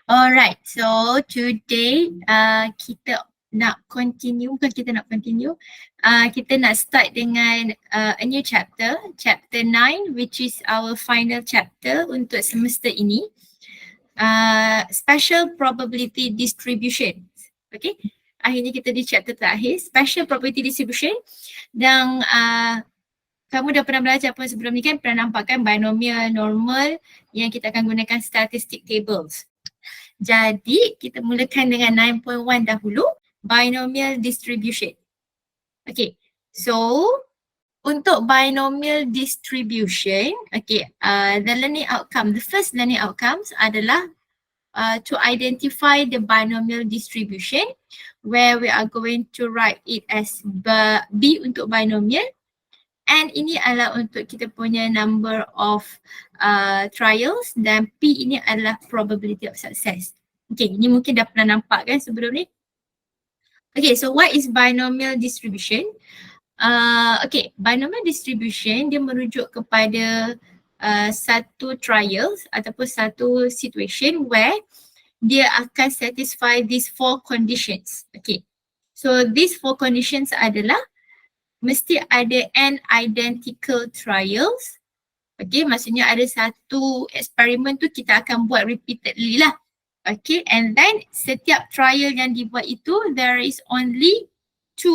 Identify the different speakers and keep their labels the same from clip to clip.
Speaker 1: Alright, so today kita nak continue, bukan kita nak continue, kita nak start dengan a new chapter, chapter 9, which is our final chapter untuk semester ini. Special probability distribution. Okay, akhirnya kita di chapter terakhir, special probability distribution. Dan kamu dah pernah belajar pun sebelum ni kan, pernah nampak kan binomial, normal yang kita akan gunakan statistic tables. Jadi kita mulakan dengan 9.1 dahulu, binomial distribution. Okay, so untuk binomial distribution, okay, the learning outcome, the first learning outcomes adalah to identify the binomial distribution, where we are going to write it as B untuk binomial, and ini adalah untuk kita punya number of trials, dan P ini adalah probability of success. Okay, ini mungkin dah pernah nampak kan sebelum ni. Okay, so what is binomial distribution? Okay, binomial distribution dia merujuk kepada satu trials ataupun satu situation where dia akan satisfy these 4 conditions. Okay, so these 4 conditions adalah mesti ada n identical trials. Okay, maksudnya ada satu eksperimen tu kita akan buat repeatedly lah. Okay, and then setiap trial yang dibuat itu there is only 2.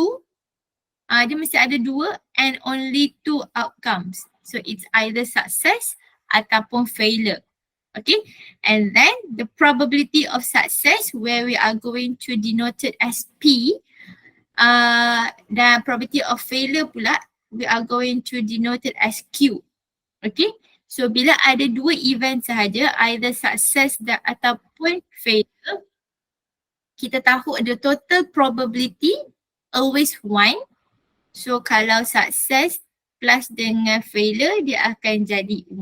Speaker 1: Dia mesti ada 2 and only 2 outcomes. So it's either success ataupun failure. Okay, and then the probability of success where we are going to denote it as P, dan probability of failure pula we are going to denote it as Q. Okay, so bila ada 2 event sahaja, either success dan ataupun failure, kita tahu the total probability always 1. So kalau success plus dengan failure dia akan jadi 1.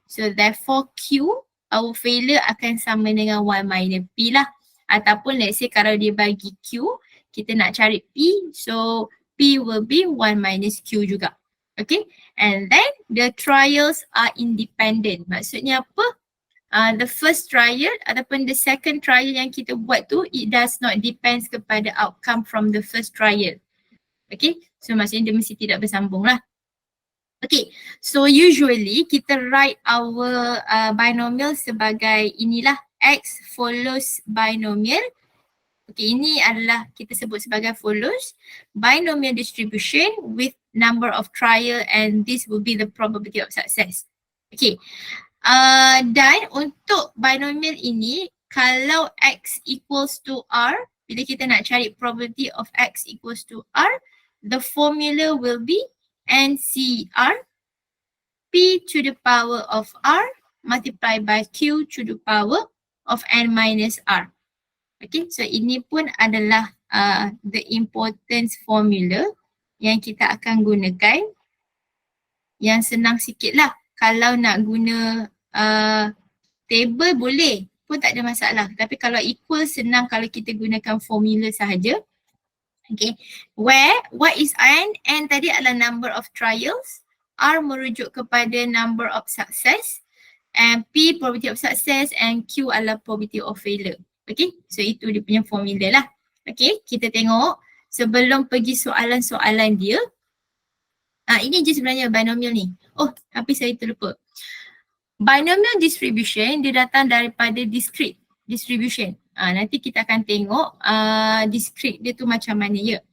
Speaker 1: So therefore Q, our failure akan sama dengan 1 minus P lah. Ataupun let's say kalau dia bagi Q, kita nak cari P, so P will be 1 minus Q juga. Okay, and then the trials are independent. Maksudnya apa? The first trial ataupun the second trial yang kita buat tu, it does not depends kepada outcome from the first trial. Okay, so maksudnya dia mesti tidak bersambung lah. Okay, so usually kita write our binomial sebagai inilah, X follows binomial. Okay, ini adalah kita sebut sebagai follows binomial distribution with number of trial, and this will be the probability of success. Okay, dan untuk binomial ini, kalau X equals to R, bila kita nak cari probability of X equals to R, the formula will be NCR P to the power of R multiplied by Q to the power of N minus R. Okay, so ini pun adalah the importance formula yang kita akan gunakan. Yang senang sikit lah. Kalau nak guna table boleh pun tak ada masalah. Tapi kalau equal senang kalau kita gunakan formula sahaja. Okay, where what is N? N tadi adalah number of trials. R merujuk kepada number of success. And P probability of success, and Q adalah probability of failure. Okay, so itu dia punya formula lah. Okay, kita tengok sebelum pergi soalan-soalan dia. Ini je sebenarnya binomial ni. Oh, tapi saya terlupa. Binomial distribution dia datang daripada discrete distribution. Nanti kita akan tengok discrete dia tu macam mana ya.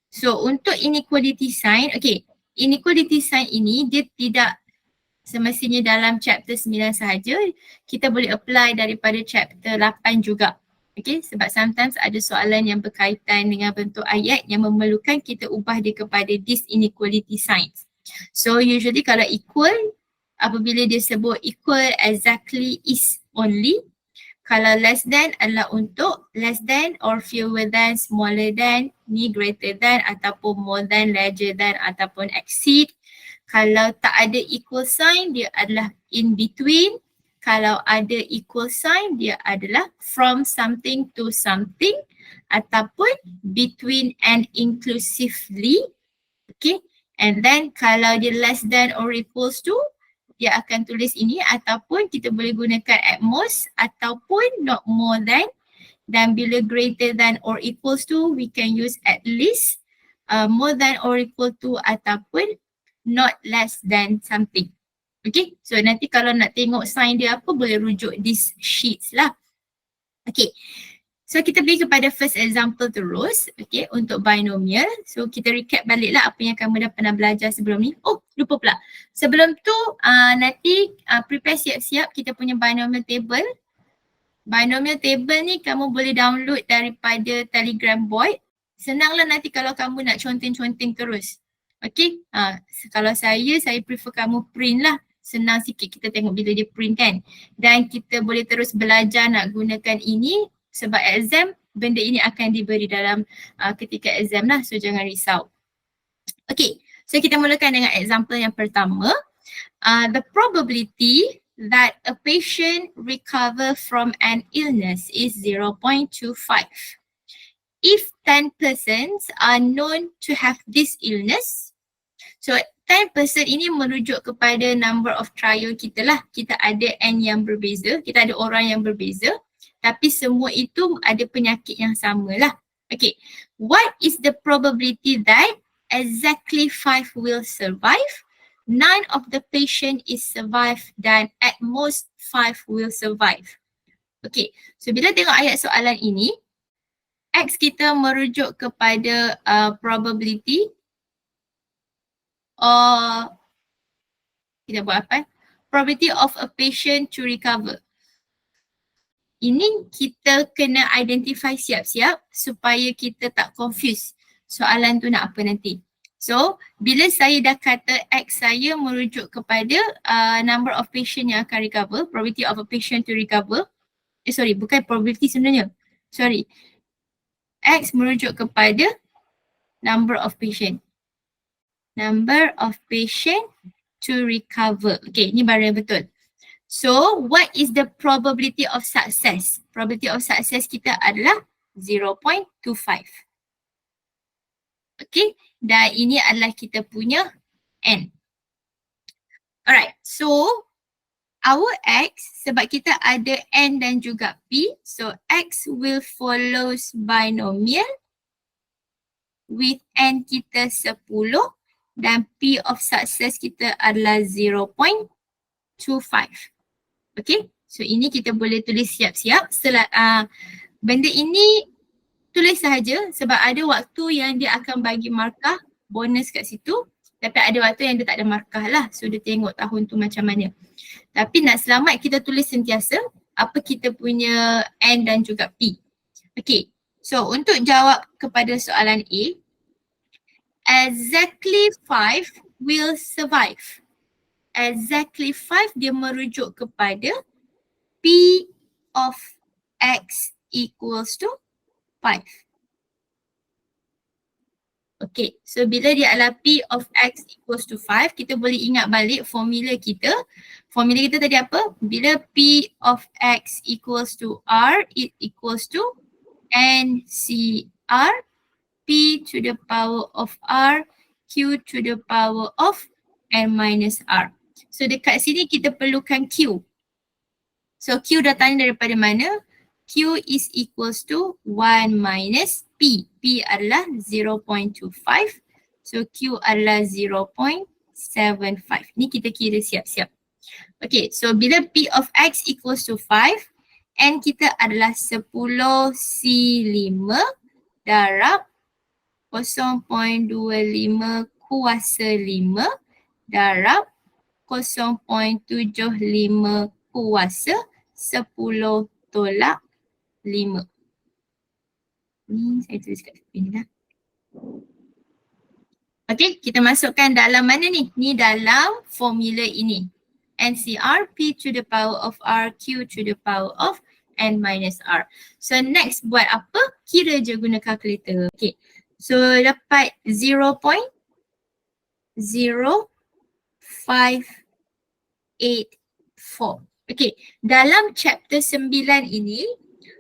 Speaker 1: So untuk inequality sign, okay, inequality sign ini dia tidak semestinya dalam chapter 9 sahaja, kita boleh apply daripada chapter 8 juga. Okay, sebab sometimes ada soalan yang berkaitan dengan bentuk ayat yang memerlukan kita ubah dia kepada this inequality signs. So usually kalau equal, apabila dia sebut equal, exactly, is only. Kalau less than adalah untuk less than or fewer than, smaller than, ni greater than ataupun more than, larger than ataupun exceed. Kalau tak ada equal sign, dia adalah in between. Kalau ada equal sign, dia adalah from something to something ataupun between and inclusively. Okay, and then kalau dia less than or equals to, dia akan tulis ini, ataupun kita boleh gunakan at most ataupun not more than, dan bila greater than or equals to we can use at least, more than or equal to, ataupun not less than something. Okay, so nanti kalau nak tengok sign dia apa boleh rujuk these sheets lah. Okay, so kita pergi kepada first example terus, okay, untuk binomial. So kita recap balik lah apa yang kamu dah pernah belajar sebelum ni. Oh, lupa pula. Sebelum tu nanti prepare siap-siap kita punya binomial table. Binomial table ni kamu boleh download daripada Telegram bot. Senanglah nanti kalau kamu nak conteng-conteng terus. Okay, kalau saya prefer kamu print lah. Senang sikit kita tengok bila dia print kan. Dan kita boleh terus belajar nak gunakan ini sebab exam benda ini akan diberi dalam ketika exam lah. So jangan risau. Okay, so kita mulakan dengan example yang pertama. The probability that a patient recover from an illness is 0.25. If 10 persons are known to have this illness, so 10% ini merujuk kepada number of trial kita lah. Kita ada N yang berbeza, kita ada orang yang berbeza, tapi semua itu ada penyakit yang sama lah. Okay, what is the probability that exactly 5 will survive? None of the patient is survive dan at most 5 will survive. Okay, so bila tengok ayat soalan ini, X kita merujuk kepada probability or kita buat apa? Probability of a patient to recover. Ini kita kena identify siap-siap supaya kita tak confuse soalan tu nak apa nanti. So, bila saya dah kata X saya merujuk kepada number of patient yang akan recover, probability of a patient to recover. Bukan probability sebenarnya. X merujuk kepada number of patient. Number of patient to recover. Okay, ni baru yang betul. So, what is the probability of success? Probability of success kita adalah 0.25. Okay, dan ini adalah kita punya N. Alright, so our X, sebab kita ada N dan juga P, so X will follows binomial with N kita 10 dan P of success kita adalah 0.25. Okay, so ini kita boleh tulis siap-siap. Benda ini tulis sahaja sebab ada waktu yang dia akan bagi markah bonus kat situ, tapi ada waktu yang dia tak ada markah lah. So dia tengok tahun tu macam mana. Tapi nak selamat kita tulis sentiasa apa kita punya N dan juga P. Okay, so untuk jawab kepada soalan A, exactly 5 will survive. Exactly 5 dia merujuk kepada P of X equals to 5. Okay, so bila dia adalah P of X equals to 5, kita boleh ingat balik formula kita. Formula kita tadi apa? Bila P of X equals to R, it equals to NCR, P to the power of R, Q to the power of N minus R. So dekat sini kita perlukan Q. So Q datangnya daripada mana? Q is equals to 1 minus P. P adalah 0.25. So Q adalah 0.75. Ni kita kira siap-siap. Okay, so bila P of X equals to 5, N kita adalah 10 C5 darab 0.25 kuasa 5 darab 0.75 kuasa 10 tolak 5. Ni saya tulis kat sini dah. Okay, kita masukkan dalam mana ni? Ni dalam formula ini. NCR, P to the power of R, Q to the power of N minus R. So next buat apa? Kira je guna calculator. Okay, so dapat 0.0584. Okay, dalam chapter 9 ini,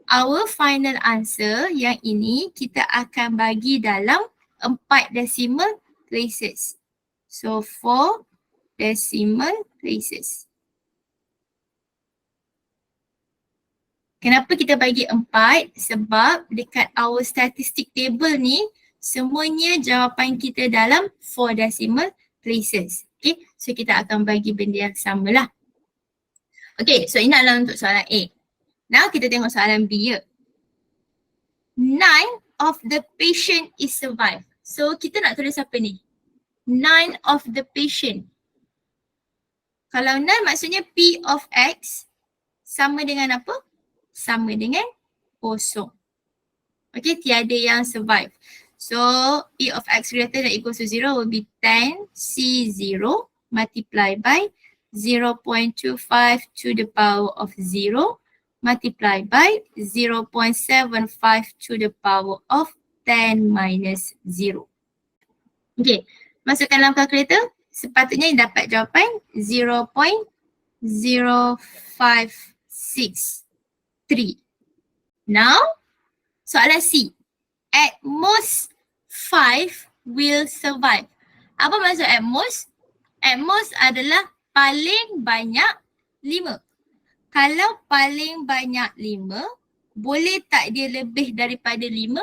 Speaker 1: our final answer yang ini kita akan bagi dalam 4 decimal places. So 4 decimal places. Kenapa kita bagi 4? Sebab dekat our statistic table ni, semuanya jawapan kita dalam 4 decimal places. Okay, so kita akan bagi benda yang sama lah. Okay, so ini adalah untuk soalan A. Now kita tengok soalan B ya. None of the patient is survive. So kita nak tulis apa ni? None of the patient. Kalau none maksudnya P of X sama dengan apa? Sama dengan kosong. Okay, tiada yang survive. So P of X greater than equals to 0 will be 10 C0 multiplied by 0.25 to the power of 0 multiplied by 0.75 to the power of 10 minus 0. Okay, masukkan dalam kalkulator. Sepatutnya dapat jawapan 0.0563. Now, soalan C. At most 5 will survive. Apa maksud at most? At most adalah paling banyak 5. Kalau paling banyak 5, boleh tak dia lebih daripada 5?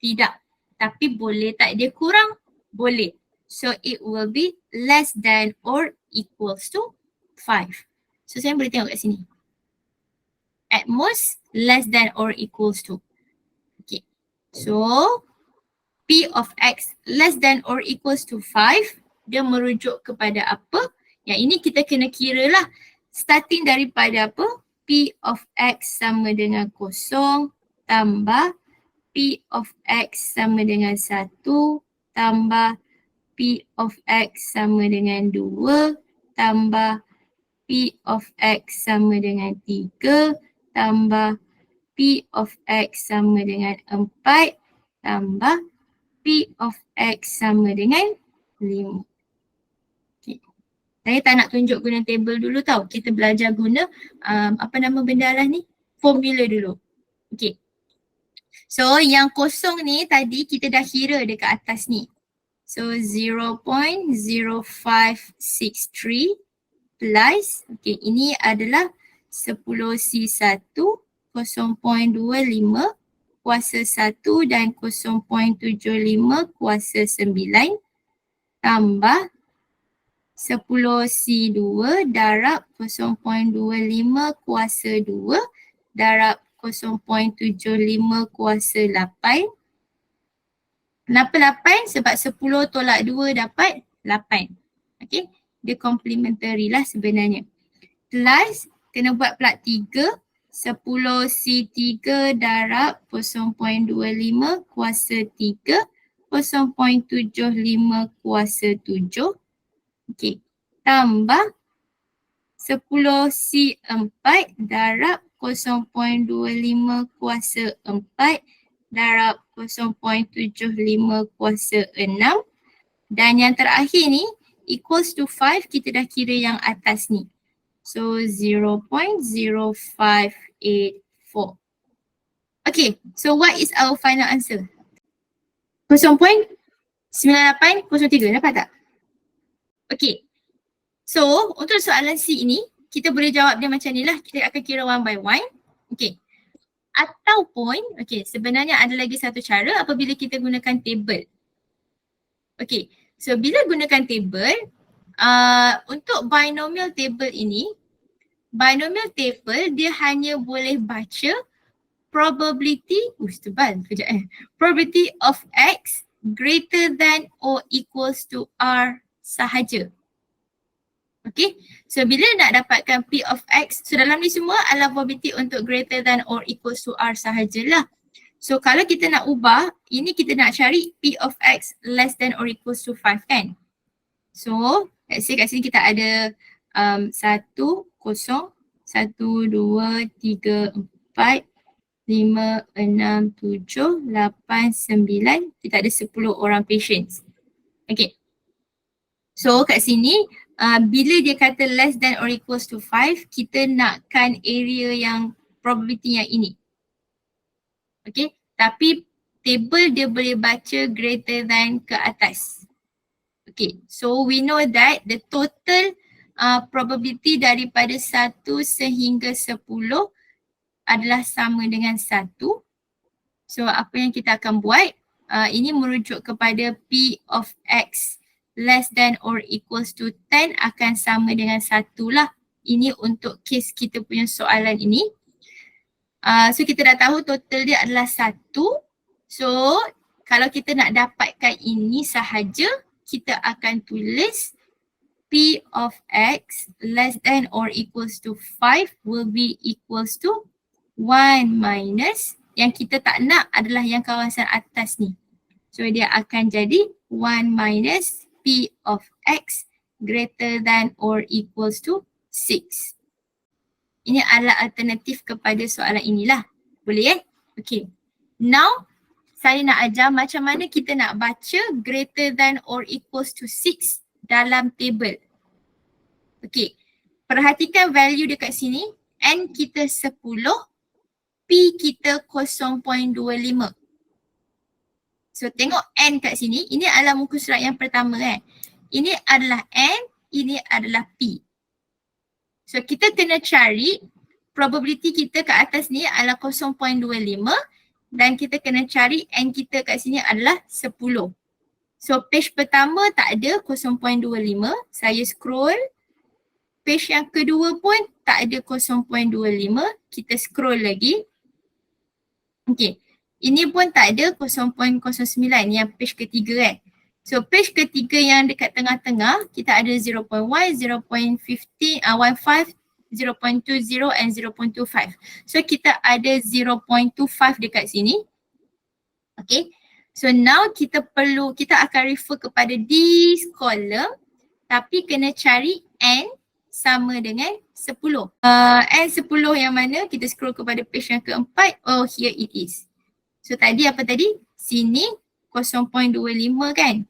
Speaker 1: Tidak. Tapi boleh tak dia kurang? Boleh. So it will be less than or equals to 5. So saya boleh tengok kat sini. At most less than or equals to. Okay. So P of X less than or equals to 5. Dia merujuk kepada apa? Yang ini kita kena kira lah. Starting daripada apa? P of X sama dengan 0 tambah P of X sama dengan 1 tambah P of X sama dengan 2 tambah P of X sama dengan 3 tambah P of X sama dengan 4 tambah P of X sama dengan 5. Okay. Saya tak nak tunjuk guna table dulu tau. Kita belajar guna apa nama benda lah ni? Formula dulu. Okay. So yang kosong ni tadi kita dah kira dekat atas ni. So 0.0563 plus, okay, ini adalah 10C1 0.25 kuasa 1 dan 0.75 kuasa 9 tambah 10C2 darab 0.25 kuasa 2 darab 0.75 kuasa 8. Kenapa 8? Sebab 10 tolak 2 dapat 8. Okay, dia complementary lah sebenarnya. Plus, kena buat plat 3. 10C3 darab 0.25 kuasa 3, 0.75 kuasa 7. Okay, tambah 10C4 darab 0.25 kuasa 4 darab 0.75 kuasa 6 dan yang terakhir ni equals to 5, kita dah kira yang atas ni. So 0.0584. Okay, so what is our final answer? 0.9803, dapat tak? Okay, so untuk soalan C ini kita boleh jawab dia macam ni lah. Kita akan kira one by one. Okay. Ataupun, okay, sebenarnya ada lagi satu cara apabila kita gunakan table. Okay, so bila gunakan table, untuk binomial table ini, binomial table dia hanya boleh baca probability, tebal kejap probability of X greater than or equals to R sahaja. Okay, so bila nak dapatkan P of X, so dalam ni semua adalah probability untuk greater than or equals to R sahajalah. So kalau kita nak ubah, ini kita nak cari P of X less than or equals to 5 kan. So let's say kat sini kita ada 1, 0, 1, 2, 3, 4, 5, 6, 7, 8, 9. Kita ada 10 orang patients. Okay. So kat sini bila dia kata less than or equals to 5, kita nakkan area yang probability yang ini. Okay, tapi table dia boleh baca greater than ke atas. Okay, so we know that the total probability daripada 1 sehingga 10 adalah sama dengan 1. So apa yang kita akan buat, ini merujuk kepada P of X less than or equals to 10 akan sama dengan 1 lah. Ini untuk kes kita punya soalan ini. So kita dah tahu total dia adalah 1. So kalau kita nak dapatkan ini sahaja, kita akan tulis P of X less than or equals to 5 will be equals to 1 minus, yang kita tak nak adalah yang kawasan atas ni. So dia akan jadi 1 minus P of X greater than or equals to 6. Ini adalah alternatif kepada soalan inilah. Boleh Okay. Now, saya nak ajar macam mana kita nak baca greater than or equals to 6 dalam table. Okay. Perhatikan value dekat sini. N kita 10. P kita 0.25. So tengok N kat sini. Ini adalah muka surat yang pertama Ini adalah N. Ini adalah P. So kita kena cari probability kita kat atas ni adalah 0.25 dan kita kena cari N kita kat sini adalah 10. So page pertama tak ada 0.25. Saya scroll. Page yang kedua pun tak ada 0.25. Kita scroll lagi. Okay. Ini pun tak ada 0.09 yang page ketiga So page ketiga yang dekat tengah-tengah kita ada 0.1, 0.15, 15, 0.20 and 0.25. So kita ada 0.25 dekat sini. Okay. So now kita akan refer kepada this column tapi kena cari N sama dengan 10. N 10 yang mana? Kita scroll kepada page yang keempat. Oh, here it is. So tadi apa tadi? Sini 0.25 kan?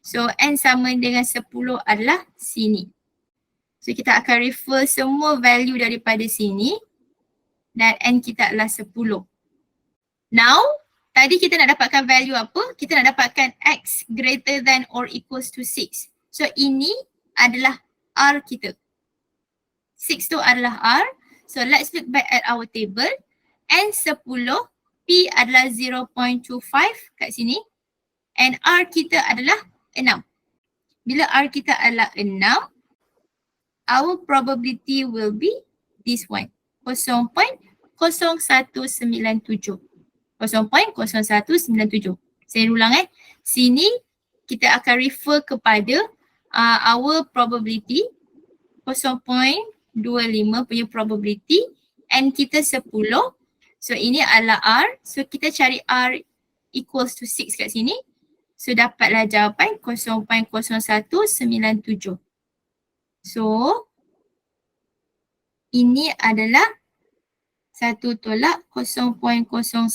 Speaker 1: So N sama dengan 10 adalah sini. So kita akan refer semua value daripada sini dan N kita adalah 10. Now, tadi kita nak dapatkan value apa? Kita nak dapatkan X greater than or equals to 6. So ini adalah R kita. 6 tu adalah R. So let's look back at our table. N 10, P adalah 0.25 kat sini. And R kita adalah 6. Bila R kita adalah 6, our probability will be this one. 0.0197. 0.0197. Saya ulang Sini kita akan refer kepada our probability 0.25 punya probability and kita 10. So ini adalah R. So kita cari R equals to 6 kat sini. So dapatlah jawapan 0.0197. So ini adalah 1 tolak 0.0197.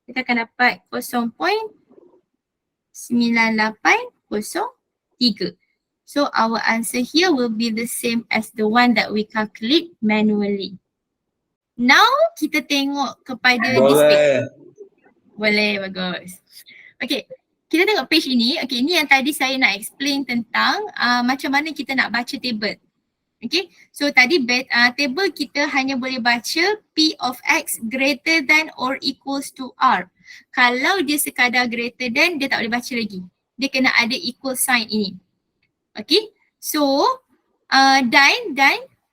Speaker 1: Kita akan dapat 0.9803. So our answer here will be the same as the one that we calculate manually. Now kita tengok kepada this page. Boleh, bagus. Okay, kita tengok page ini. Okay, ini yang tadi saya nak explain tentang macam mana kita nak baca table. Okay, so tadi table kita hanya boleh baca P of X greater than or equals to R. Kalau dia sekadar greater than, dia tak boleh baca lagi. Dia kena ada equal sign ini. Okay, so dan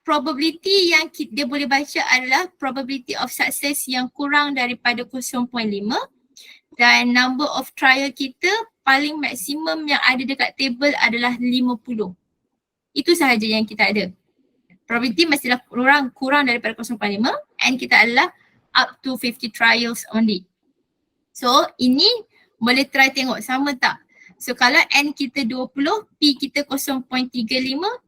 Speaker 1: probability yang dia boleh baca adalah probability of success yang kurang daripada 0.5 dan number of trial kita paling maksimum yang ada dekat table adalah 50. Itu sahaja yang kita ada. Probability mestilah kurang daripada 0.5 and kita adalah up to 50 trials only. So ini boleh try tengok sama tak? So kalau N kita 20, P kita 0.35,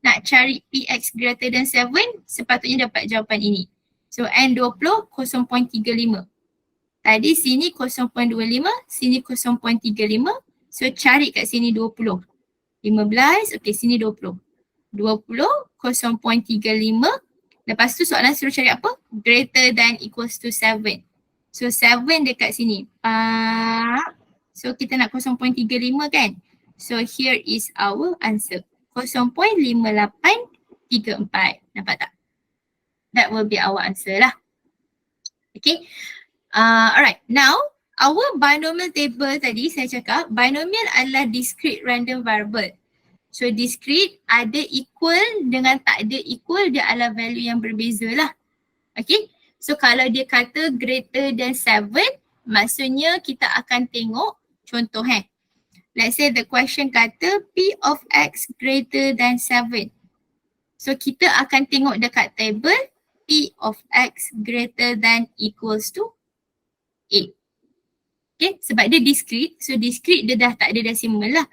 Speaker 1: nak cari PX greater than 7, sepatutnya dapat jawapan ini. So N 20, 0.35. Tadi sini 0.25, sini 0.35. So cari kat sini 20. 15, okay sini 20. 20, 0.35. Lepas tu soalan suruh cari apa? Greater than equals to 7. So 7 dekat sini. So kita nak 0.35 kan? So here is our answer. 0.5834. Nampak tak? That will be our answer lah. Okay. Alright. Now, our binomial table tadi saya cakap, binomial adalah discrete random variable. So discrete ada equal dengan tak ada equal, dia adalah value yang berbeza lah. Okay. So kalau dia kata greater than 7, maksudnya kita akan tengok contoh Let's say the question kata P of X greater than 7. So kita akan tengok dekat table P of X greater than equals to 8. Okay, sebab dia discrete. So discrete dia dah tak ada decimal lah.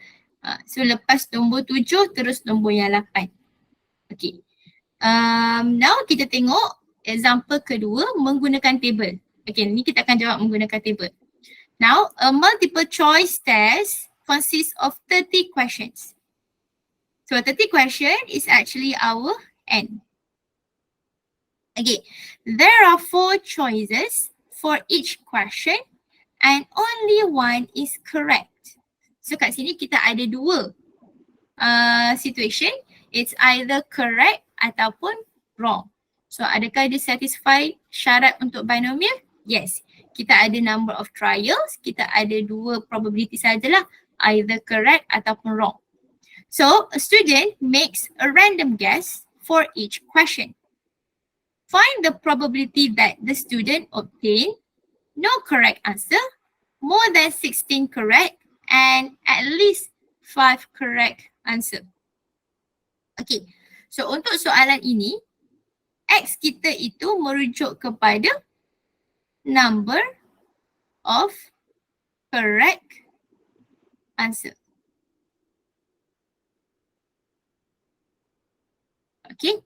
Speaker 1: So lepas nombor 7 terus nombor yang 8. Okay. Now kita tengok example kedua menggunakan table. Okay, ni kita akan jawab menggunakan table. Now, a multiple choice test consists of 30 questions. So 30 question is actually our N. Okay, there are 4 choices for each question and only one is correct. So kat sini kita ada dua situation. It's either correct ataupun wrong. So adakah dia satisfy syarat untuk binomial? Yes. Kita ada number of trials, kita ada dua probability sajalah, either correct ataupun wrong. So a student makes a random guess for each question. Find the probability that the student obtain no correct answer, more than 16 correct, and at least 5 correct answer. Okay, so untuk soalan ini, X kita itu merujuk kepada number of correct answer. Okay,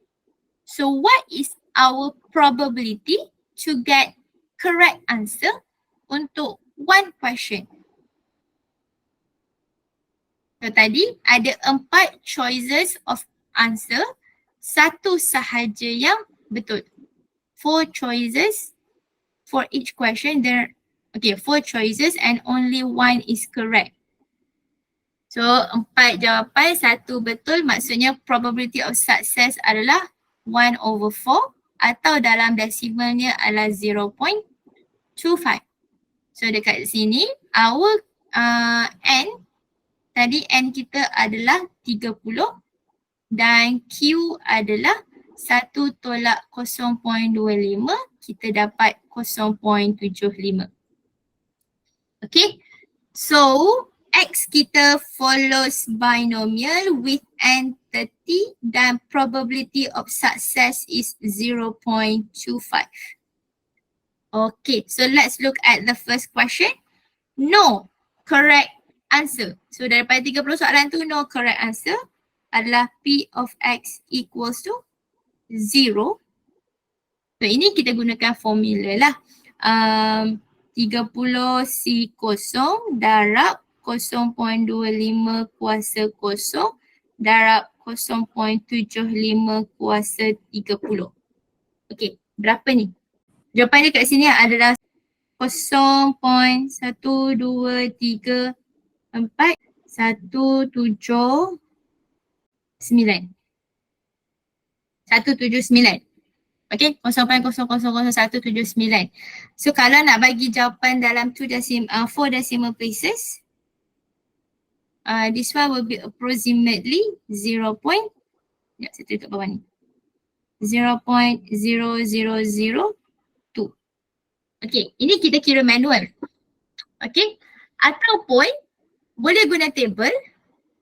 Speaker 1: so what is our probability to get correct answer untuk one question? So tadi ada 4 choices of answer, satu sahaja yang betul. 4 choices for each question. There, okay, 4 choices and only one is correct. So 4 jawapan, satu betul, maksudnya probability of success adalah 1/4 atau dalam desimalnya adalah 0.25. So dekat sini our N, tadi N kita adalah 30 dan Q adalah 1 tolak 0.25, kita dapat 0.75. Okay, so X kita follows binomial with N 30 dan probability of success is 0.25. Okay, so let's look at the first question. No correct answer. So daripada 30 soalan tu, no correct answer adalah P of X equals to 0. So ini kita gunakan formula lah. 30 C kosong darab 0.25 kuasa kosong darab 0.75 kuasa 30. Okay, berapa ni? Jawapan dia kat sini adalah 0.1234 179. 179. Okay, 0.000179. So kalau nak bagi jawapan dalam 4 decimal places, this one will be approximately 0. Saya tulis kat bawah ni. 0.0002. Okay, ini kita kira manual. Okay, ataupun boleh guna table.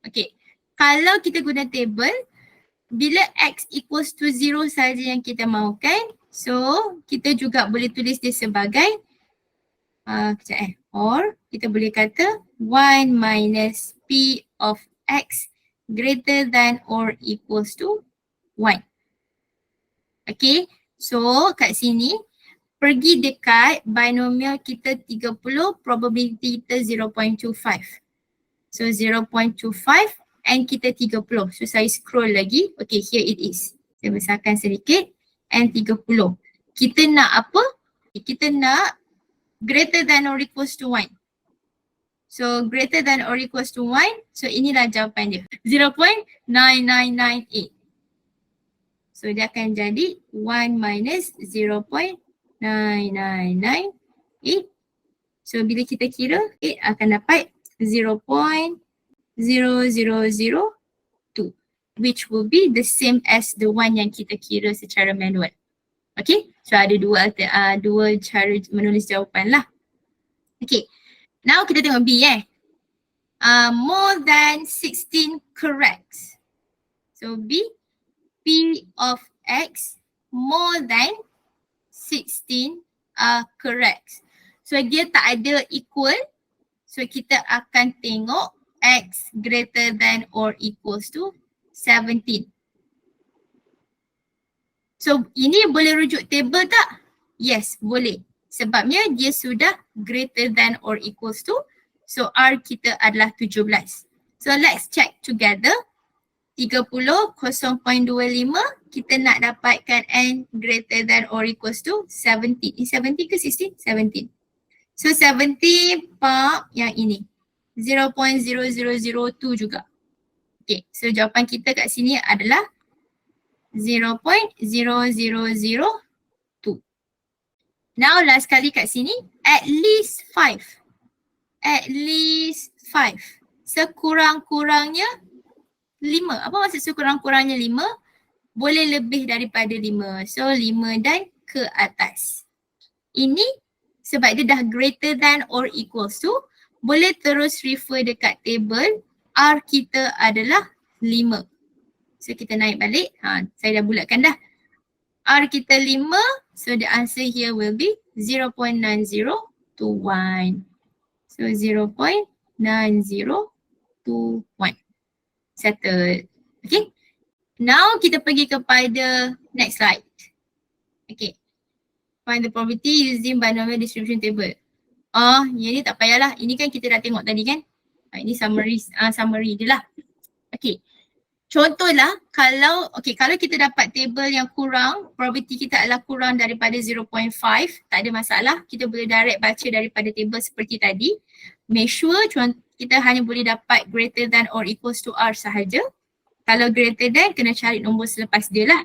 Speaker 1: Okay, kalau kita guna table, bila X equals to 0 saja yang kita mahukan, so kita juga boleh tulis dia sebagai or kita boleh kata 1 minus P of X greater than or equals to 1. Okay, so kat sini pergi dekat binomial kita 30, probability kita 0.25. So 0.25 and kita 30. So saya scroll lagi. Okay, here it is. Saya besarkan sedikit. And 30. Kita nak apa? Kita nak greater than or equals to 1. So greater than or equals to 1. So inilah jawapan dia. 0.9998. So dia akan jadi 1 minus 0.9998. So bila kita kira, 8 akan dapat 0.0002, which will be the same as the one yang kita kira secara manual. Okay, so ada dua cara menulis jawapan lah. Okay, now kita tengok B more than 16 correct. So B, P of X more than 16 correct. So dia tak ada equal. So kita akan tengok X greater than or equals to 17. So ini boleh rujuk table tak? Yes, boleh. Sebabnya dia sudah greater than or equals to. So R kita adalah 17. So let's check together. 30, 0.25, kita nak dapatkan N greater than or equals to 17. 17 ke 16? 17. So 17 part yang ini. 0.0002 juga. Okay, so jawapan kita kat sini adalah 0.0002. Now last kali kat sini, at least 5. At least 5. Sekurang-kurangnya 5. Apa maksud sekurang-kurangnya 5? Boleh lebih daripada 5. So 5 dan ke atas. Ini sebab dia dah greater than or equals to, boleh terus refer dekat table. R kita adalah 5. So kita naik balik. Saya dah bulatkan dah. R kita 5. So the answer here will be 0.9021. So 0.9021. Settled. Okay. Now kita pergi kepada next slide. Okay. Find the probability using binomial distribution table. Yang ni tak payahlah. Ini kan kita dah tengok tadi kan. Ini summary dia lah. Okay. Contohlah kalau kita dapat table yang kurang, probability kita adalah kurang daripada 0.5, tak ada masalah. Kita boleh direct baca daripada table seperti tadi. Make sure kita hanya boleh dapat greater than or equals to R sahaja. Kalau greater than, kena cari nombor selepas dia lah.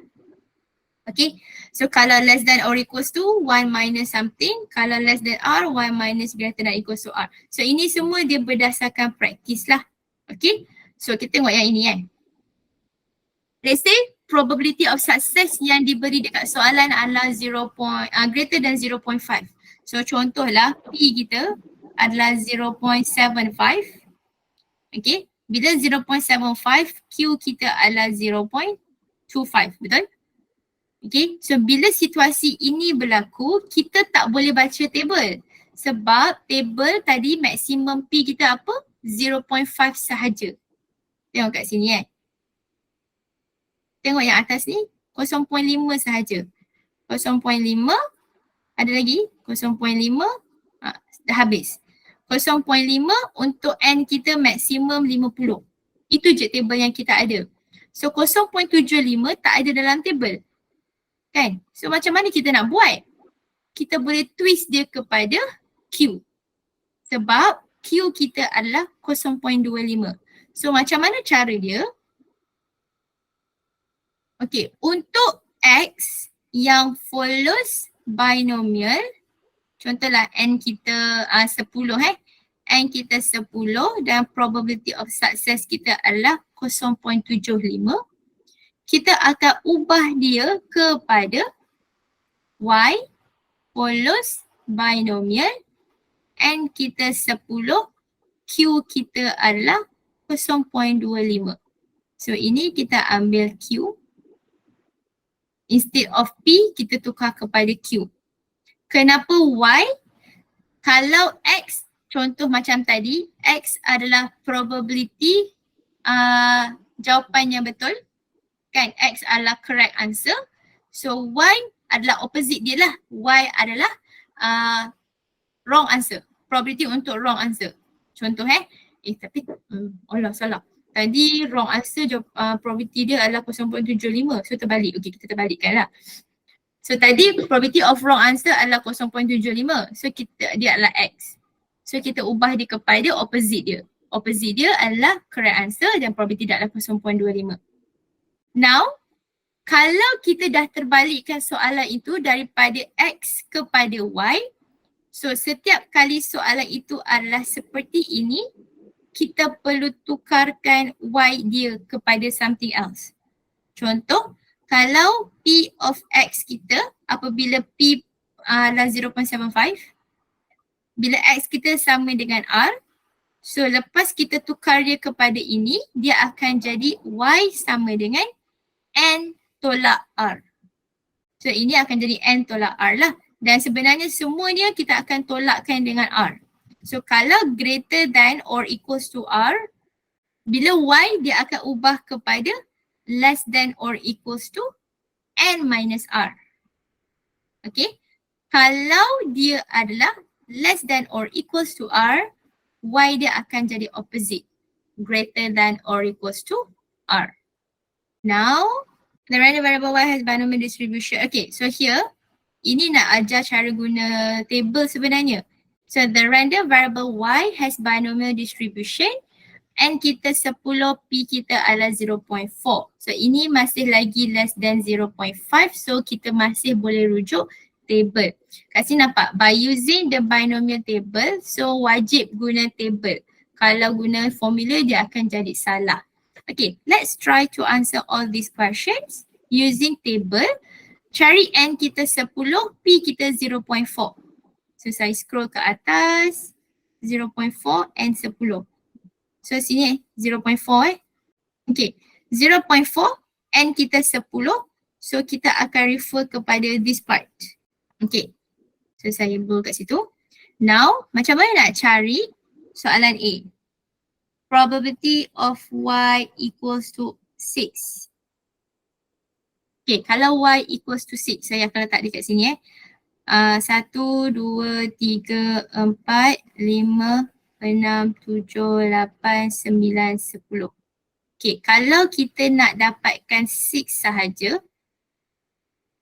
Speaker 1: Okay, so kalau less than or equals to 1 minus something, kalau less than R, 1 minus greater than equals to R. So ini semua dia berdasarkan practice lah. Okay, so kita tengok yang ini Let's say probability of success yang diberi dekat soalan adalah greater than 0.5. So contohlah P kita adalah 0.75. Okay, bila 0.75, Q kita adalah 0.25, betul? Okay, so bila situasi ini berlaku, kita tak boleh baca table. Sebab table tadi maksimum P kita apa? 0.5 sahaja. Tengok kat sini Tengok yang atas ni 0.5 sahaja. 0.5, ada lagi 0.5, dah habis. 0.5 untuk N kita maksimum 50. Itu je table yang kita ada. So 0.75 tak ada dalam table. Kan? So macam mana kita nak buat? Kita boleh twist dia kepada Q. Sebab Q kita adalah 0.25. So macam mana cara dia? Okay, untuk X yang follows binomial, contohlah N kita 10 N kita 10 dan probability of success kita adalah 0.75. Kita akan ubah dia kepada Y follows binomial, N kita 10, Q kita adalah 0.25. So ini kita ambil Q. Instead of P, kita tukar kepada Q. Kenapa Y? Kalau X, contoh macam tadi, X adalah probability jawapan yang betul. Kan, X adalah correct answer. So Y adalah opposite dia lah. Y adalah wrong answer. Probability untuk wrong answer. Contoh tapi salah. Tadi wrong answer probability dia adalah 0.75. So terbalik. Okay, kita terbalikkan lah. So tadi probability of wrong answer adalah 0.75. So dia adalah X. So kita ubah dia kepada opposite dia. Opposite dia adalah correct answer dan probability adalah 0.25. Now, kalau kita dah terbalikkan soalan itu daripada X kepada Y, so setiap kali soalan itu adalah seperti ini, kita perlu tukarkan Y dia kepada something else. Contoh, kalau P of X kita apabila P adalah 0.75, bila X kita sama dengan R, so lepas kita tukar dia kepada ini, dia akan jadi Y sama dengan N tolak R. So ini akan jadi N tolak R lah. Dan sebenarnya semuanya kita akan tolakkan dengan R. So kalau greater than or equals to R, bila Y dia akan ubah kepada less than or equals to N minus R. Okay. Kalau dia adalah less than or equals to R, Y dia akan jadi opposite. Greater than or equals to R. Now, the random variable Y has binomial distribution. Okay, so here, ini nak ajar cara guna table sebenarnya. So the random variable Y has binomial distribution and kita 10 P kita adalah 0.4. So ini masih lagi less than 0.5, so kita masih boleh rujuk table. Kat sini nampak, by using the binomial table, so wajib guna table. Kalau guna formula dia akan jadi salah. Okay, let's try to answer all these questions using table. Cari N kita 10, P kita 0.4. So saya scroll ke atas, 0.4 and 10. So sini 0.4 Okay, 0.4 N kita 10. So kita akan refer kepada this part. Okay, so saya bold kat situ. Now, macam mana nak cari soalan A? Probability of Y equals to 6. Okay, kalau Y equals to 6, saya akan letak dekat sini 1, 2, 3, 4, 5, 6, 7, 8, 9, 10. Okay, kalau kita nak dapatkan 6 sahaja,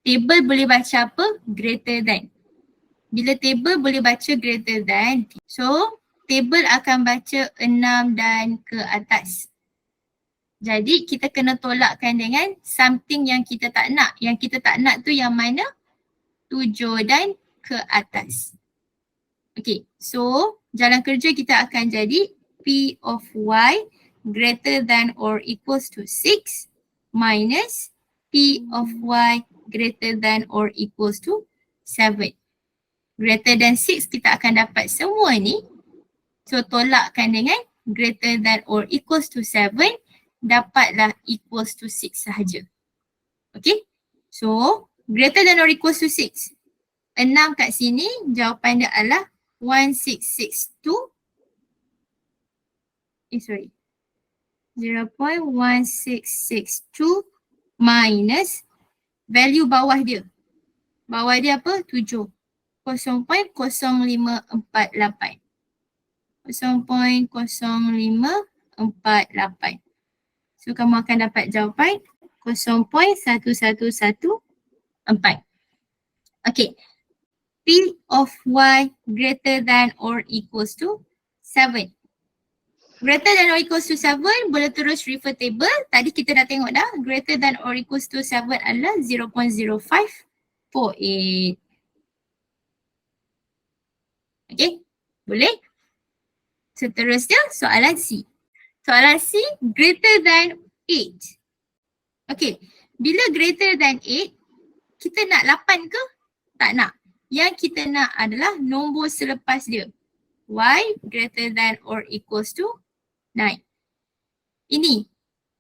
Speaker 1: table boleh baca apa? Greater than. Bila table boleh baca greater than, so table akan baca 6 dan ke atas. Jadi kita kena tolakkan dengan something yang kita tak nak. Yang kita tak nak tu yang mana? 7 dan ke atas. Okay, so jalan kerja kita akan jadi P of Y greater than or equals to 6 minus P of Y greater than or equals to 7. Greater than 6 kita akan dapat semua ni. So tolakkan dengan greater than or equals to 7, dapatlah equals to 6 sahaja. Okay, so greater than or equals to 6. 6 kat sini, jawapan dia adalah 1662. 0.1662 minus value bawah dia. Bawah dia apa? 7. 0.0548. 0.0548. So kamu akan dapat jawapan 0.1114. Okay. P of Y greater than or equals to 7. Greater than or equals to 7 boleh terus refer table. Tadi kita dah tengok dah. Greater than or equals to 7 adalah 0.0548. Okay. Boleh? Seterusnya soalan C. Soalan C greater than 8. Okay. Bila greater than 8, kita nak 8 ke? Tak nak. Yang kita nak adalah nombor selepas dia. Y greater than or equals to 9. Ini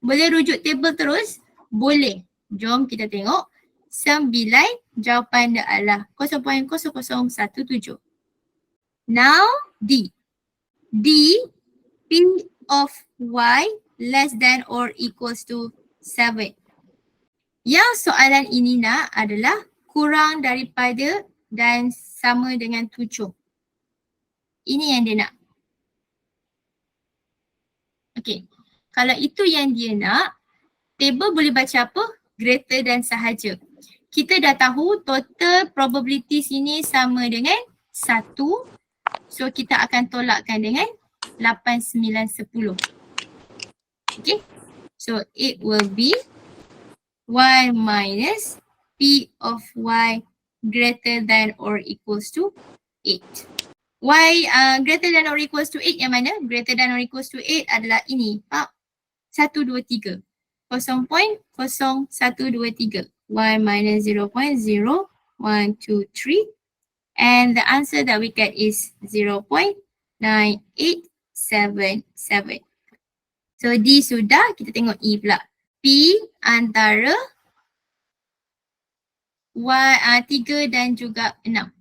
Speaker 1: boleh rujuk table terus? Boleh. Jom kita tengok. 9 jawapan dia adalah 0.0017. Now D. D, P of Y less than or equals to 7. Yang soalan ini nak adalah kurang daripada dan sama dengan 7. Ini yang dia nak. Okay. Kalau itu yang dia nak, table boleh baca apa? Greater than sahaja. Kita dah tahu total probability sini sama dengan 1 So kita akan tolakkan dengan 8, 9, 10. Okay. So it will be y minus p of y greater than or equals to 8. Y greater than or equals to 8 yang mana? Greater than or equals to 8 adalah ini. 1, 2, 3. 0.0123. Y minus 0.0123. And the answer that we get is 0.9877. So D sudah, kita tengok E pula. P antara Y 3 dan juga 6.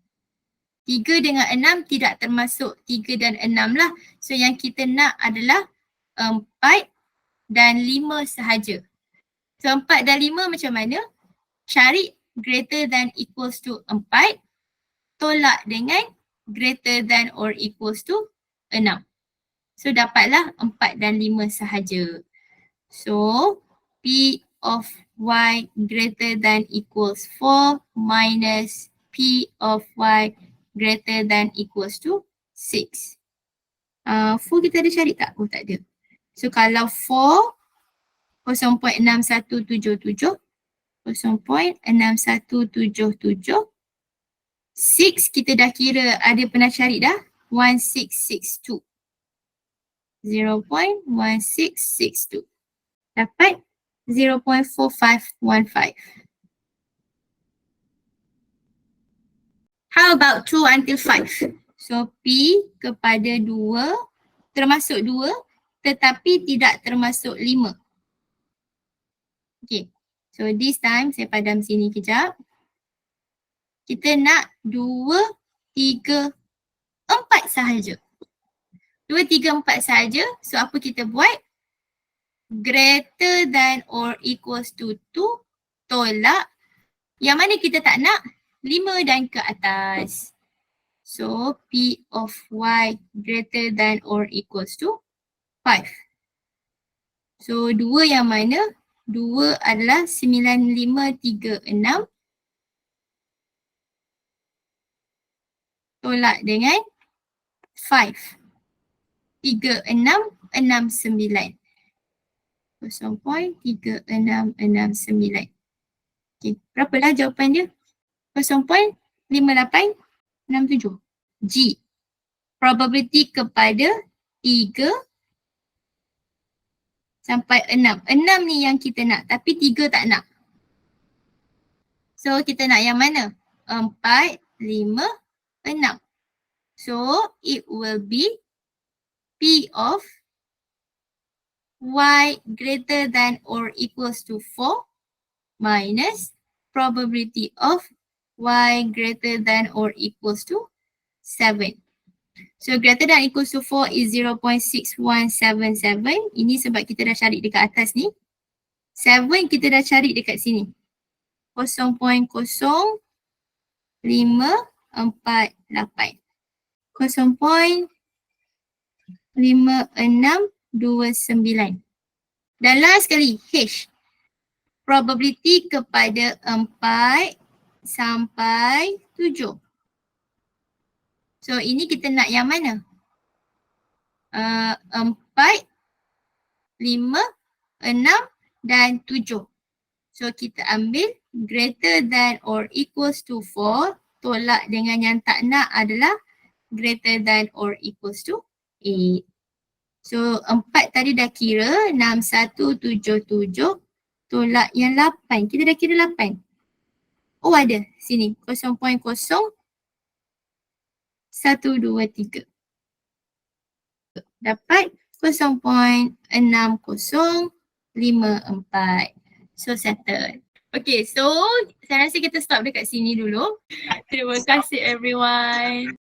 Speaker 1: 3 dengan 6 tidak termasuk 3 dan 6 lah. So yang kita nak adalah 4 dan 5 sahaja. So 4 dan 5 macam mana? Cari greater than equals to 4. Tolak dengan greater than or equals to 6. So dapatlah 4 dan 5 sahaja. So P of y greater than equals 4 minus P of y greater than equals to 6. 4 kita ada cari tak? Oh tak ada. So kalau 4 0.6177 0.6177 6 kita dah kira ada pernah cari dah 1662. 0.1662. Dapat 0.4515. How about 2 until 5? So P kepada 2 termasuk 2 tetapi tidak termasuk 5. Okay. So this time saya padam sini kejap. Kita nak 2, 3, 4 sahaja. 2, 3, 4 sahaja. So apa kita buat? Greater than or equals to 2 tolak. Yang mana kita tak nak? 5 dan ke atas. So P of y greater than or equals to 5. So 2 yang mana? 2 adalah 9536. Tolak dengan 5. 3, 6, 6, 9. 0.3669. Okay, berapalah jawapan dia? 0.5867. G. Probability kepada 3 sampai 6. 6 ni yang kita nak tapi 3 tak nak. So kita nak yang mana? 4, 5, 6. So it will be P of y greater than or equals to 4 minus probability of y greater than or equals to 7. So greater than equals to 4 is 0.6177. Ini sebab kita dah cari dekat atas ni. 7 kita dah cari dekat sini. 0.0548. 0.5629. Dan last sekali, H. Probability kepada 4 sampai 7. So ini kita nak yang mana? 4, 5, 6 dan 7. So kita ambil greater than or equals to 4. Tolak dengan yang tak nak adalah greater than or equals to 8. So 4 tadi dah kira 6177. Tolak yang 8. Kita dah kira 8. Oh ada sini 0.0123. Dapat 0.6054. So settled. Okay, so saya rasa kita stop dekat sini dulu. Terima kasih everyone.